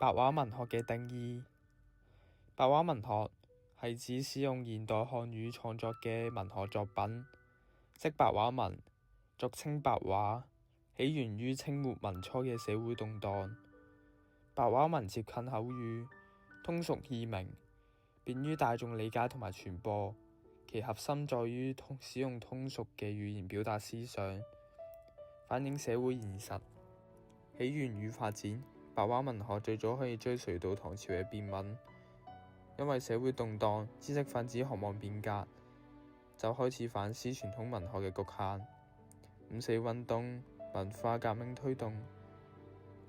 白話文學嘅定義。白話文學係指使用現代漢語創作嘅文學作品，即白話文，俗稱白話，起源於清末民初嘅社會動盪。白話文接近口語，通俗易明，便於大眾理解同埋傳播。其核心在於使用通俗嘅語言表達思想，反映社會現實。起源與發展，白話文學最早可以追隨到唐朝嘅變文，因為社會動盪，知識分子渴望變革，就開始反思傳統文學嘅局限。五四運動、文化革命推動。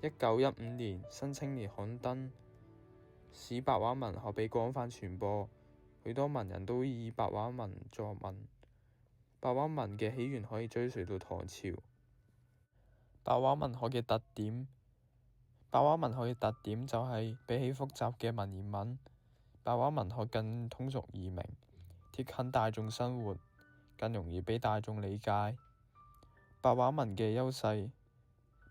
1915年，《新青年》刊登，使白話文學被廣泛傳播，許多文人都以白話文作文。白話文嘅起源可以追隨到唐朝。白話文學嘅特點。白話文學嘅特點就係比起複雜嘅文言文，白話文學更通俗易明，貼近大眾生活，更容易俾大眾理解。白話文嘅優勢。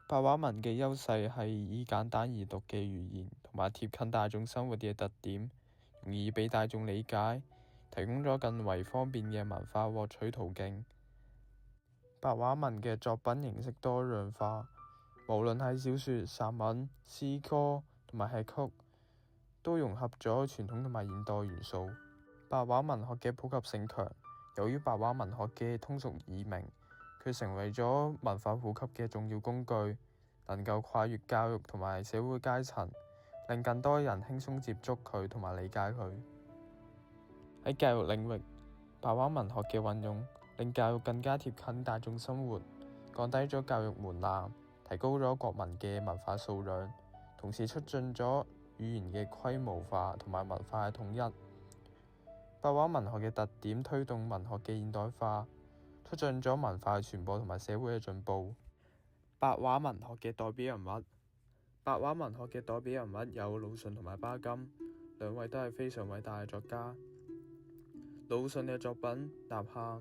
白話文嘅優勢係以簡單易讀嘅語言同埋貼近大眾生活嘅特點，容易俾大眾理解，提供咗更為方便嘅文化獲取途徑。白話文嘅作品形式多樣化，無論係小說、散文、詩歌同埋戲曲，都融合咗傳統同埋現代元素。白話文學嘅普及性強，由於白話文學嘅通俗易明，佢成為咗文化普及嘅重要工具，能夠跨越教育同埋社會階層，令更多人輕鬆接觸佢同埋理解佢。喺教育領域，白話文學嘅運用令教育更加貼近大眾生活，降低咗教育門檻，提高咗國民嘅文化素養，同時促進咗語言嘅規模化同埋文化嘅統一。白話文學嘅特點推動文學嘅現代化，促進咗文化嘅傳播同埋社會嘅進步。白話文學嘅代表人物。白話文學嘅代表人物有魯迅同埋巴金，兩位都係非常偉大嘅作家。魯迅嘅作品《吶喊》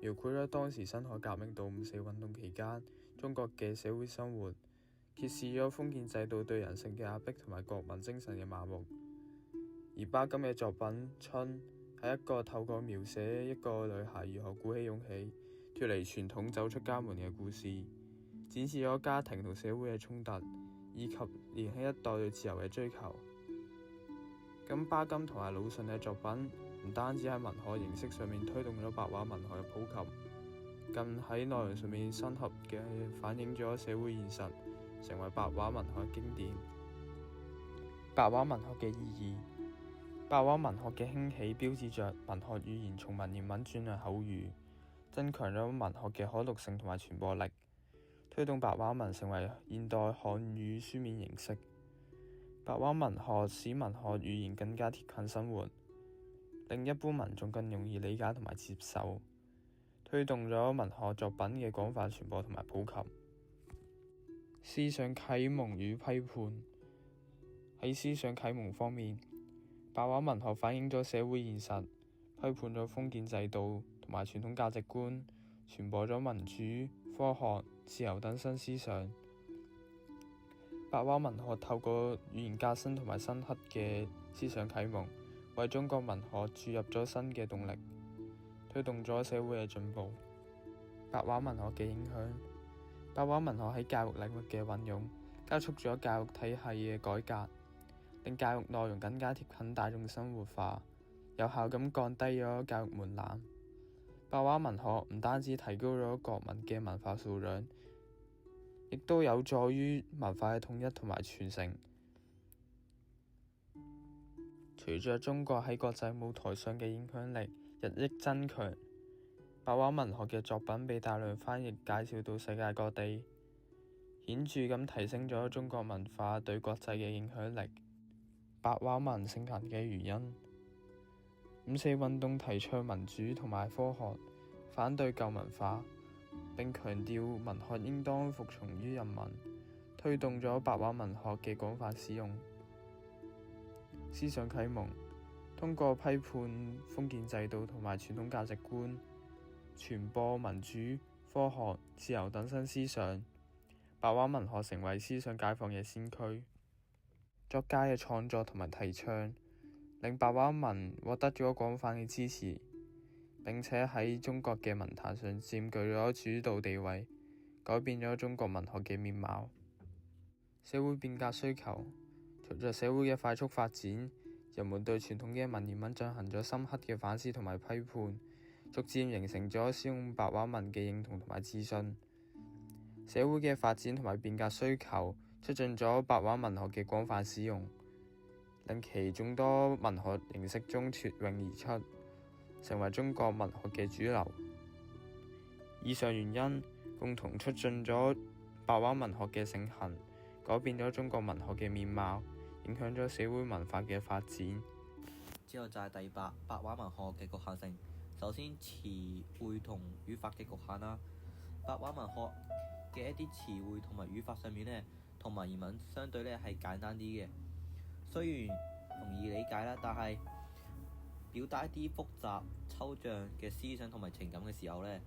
描繪咗當時辛亥革命到五四運動期間中國嘅社會生活，揭示咗封建制度對人性嘅壓迫同埋國民精神嘅麻木。而巴金嘅作品《春》係一個透過描寫一個女孩如何鼓起勇氣脫離傳統走出家門嘅故事，展示咗家庭同社會嘅衝突，以及年輕一代對自由嘅追求。咁巴金同埋魯迅嘅作品唔單止喺文學形式上面推動咗白話文學嘅普及，更喺內容上面深刻嘅反映咗社會現實，成為白話文學嘅經典。白話文學嘅意義。白話文學嘅興起標誌着文學語言從文言文轉向口語，增強咗文學嘅可讀性同埋傳播力，推動白話文成為現代漢語書面形式。白話文學使文學語言更加貼近生活，令一般民眾更容易理解同埋接受，推動咗文學作品嘅廣泛傳播同埋普及。思想啟蒙與批判。喺思想啟蒙方面，白話文學反映咗社會現實，批判咗封建制度同埋傳統價值觀，傳播咗民主、科學、自由等新思想。白話文學透過語言革新同埋深刻嘅思想啟蒙，為中國文學注入咗新嘅動力，推動咗社會嘅進步。白話文學嘅影響。白話文學喺教育領域嘅運用，加速咗教育體系嘅改革，令教育內容更加貼近大眾生活化，有效咁降低咗教育門檻。白話文學唔單止提高咗國民嘅文化素養，亦都有助於文化嘅統一同埋傳承。隨着中國喺國際舞台上嘅影響力日益增強，白話文學嘅作品被大量翻譯介紹到世界各地，顯著咁提升咗中國文化對國際嘅影響力。白話文盛行嘅原因。五四運動提倡民主同埋科學，反對舊文化，並強調文學應當服從於人民，推動咗白話文學嘅廣泛使用。思想啟蒙。通過批判封建制度同埋傳統價值觀，傳播民主、科學、自由等新思想，白話文學成為思想解放嘅先驅。作家嘅創作同埋提倡，令白話文獲得咗廣泛嘅支持，並且喺中國嘅文壇上佔據咗主導地位，改變咗中國文學嘅面貌。社會變革需求，隨着社會嘅快速發展，人們對傳統嘅文言文進行咗深刻嘅反思同埋批判，逐漸形成咗使用白話文嘅認同同埋自信。社會嘅發展同埋變革需求促進咗白話文學嘅廣泛使用，令其眾多文學形式中脫穎而出，成為中國文學嘅主流。以上原因共同促進咗白話文學嘅盛行，改變咗中國文學嘅面貌，影響咗社會文化嘅發展。之後就係第八，白話文學嘅局限性。首先詞彙同語法嘅局限啦。白話文學嘅一啲詞彙同埋語法上面呢，同文言文相對呢係簡單啲嘅，雖然容易理解啦，但係表達一啲複雜抽象嘅思想同埋情感嘅時候呢，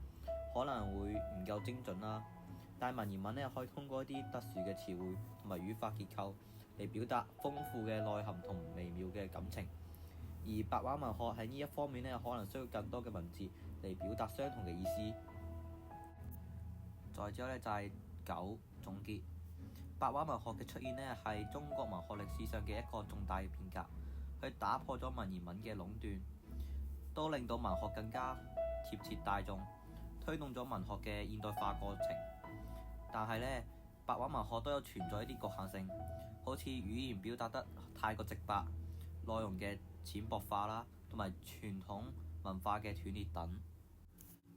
可能會唔夠精準啦。但係文言文呢，可以通過一啲特殊嘅詞彙同埋語法結構嚟表達豐富嘅內涵同微妙嘅感情。而白話文學喺呢一方面呢，可能需要更多嘅文字嚟表達相同嘅意思。再之後呢，就係9總結。白話文學嘅出現呢，係中國文學歷史上嘅一個重大嘅變革，佢打破咗文言文嘅壟斷，都令到文學更加貼切大眾，推動咗文學嘅現代化過程。但係呢，白話文學都有存在一啲局限性，好似語言表達得太過直白，內容嘅淺薄化啦，同埋傳統文化嘅斷裂等。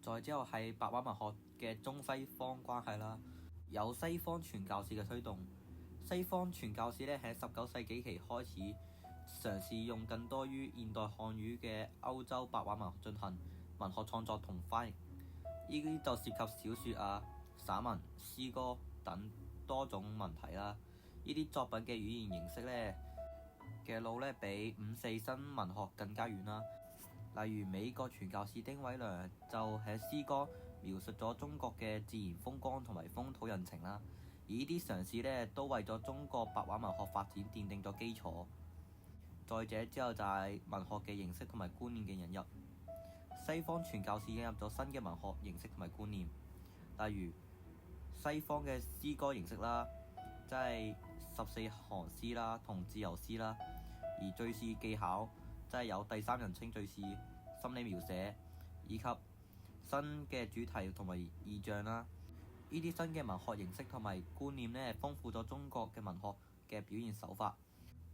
再之後係白話文學嘅中西方關係啦，有西方傳教士嘅推動。西方傳教士咧喺19世紀期開始嘗試用更多於現代漢語嘅歐洲白話文進行文學創作同翻譯，呢啲就涉及小說啊、散文、詩歌等多種問題啦。呢啲作品嘅語言形式咧嘅路咧比5、4新文學更加遠啦。例如美國傳教士丁偉良就喺詩歌描述咗中國嘅自然風光同埋風土人情啦，而呢啲嘗試咧都為咗中國白話文學發展奠定咗基礎。再者之後就係文學嘅形式同埋觀念嘅引入。西方傳教士引入咗新嘅文學形式同埋觀念，例如西方嘅詩歌形式啦，即係14行詩啦同自由詩啦，而敘事技巧即係有第三人稱敘事、心理描寫以及新嘅主題同埋意象啦。呢啲新嘅文學形式同埋觀念呢，豐富咗中國嘅文學嘅表現手法，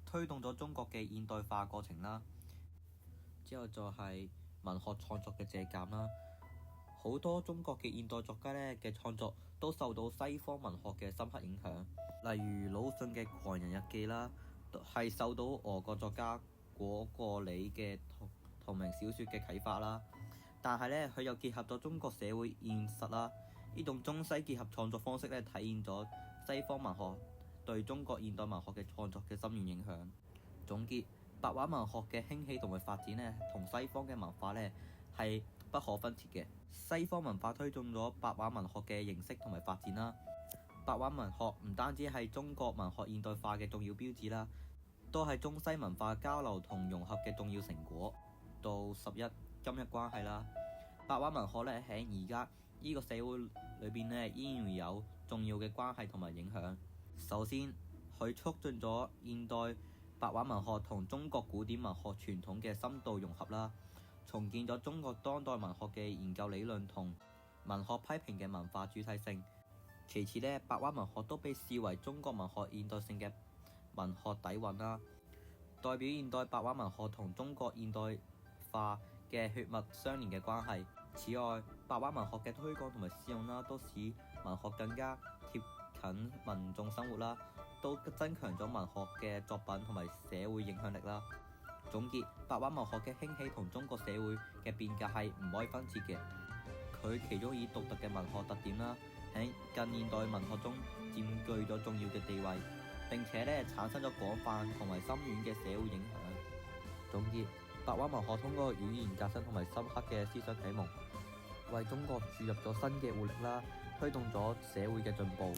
推動咗中國嘅現代化過程啦。之後就係文學創作嘅借鑑啦。好多中國嘅現代作家呢嘅創作都受到西方文學嘅深刻影響，例如魯迅嘅《狂人日記》啦，係受到俄國作家果戈里嘅同名小說嘅啟發啦。但係呢，佢又結合咗中國社會現實啦，呢種中西結合創作方式呢，體現咗西方文學對中國現代文學嘅創作嘅深遠影響。總結，白話文學嘅興起同埋發展呢，同西方嘅文化呢係不可分切嘅。西方文化推動咗白話文學嘅形式同埋發展啦。白話文學唔單止係中國文學現代化嘅重要標誌啦，都係中西文化交流同融合嘅重要成果。到11今日關係啦，白話文學咧喺而家呢個社會裏邊咧依然有重要嘅關係同埋影響。首先，佢促進咗現代白話文學同中國古典文學傳統嘅深度融合啦，重建咗中國當代文學嘅研究理論同文學批評嘅文化主體性。其次咧，白話文學都被視為中國文學現代性嘅文學底蘊啦，代表現代白話文學同中國現代化嘅血脈相連嘅關係。此外，白話文學嘅推廣同埋使用啦，都使文學更加貼近民眾生活啦，都增強咗文學嘅作品同埋社會影響力啦。總結，白話文學嘅興起同中國社會嘅變革係唔可以分切嘅。佢其中以獨特嘅文學特點啦，喺近現代文學中佔據咗重要嘅地位，並且咧產生咗廣泛同埋深遠嘅社會影響。總結，白話文學通過語言革新同埋深刻嘅思想啟蒙，為中國注入咗新嘅活力啦，推動咗社會嘅進步。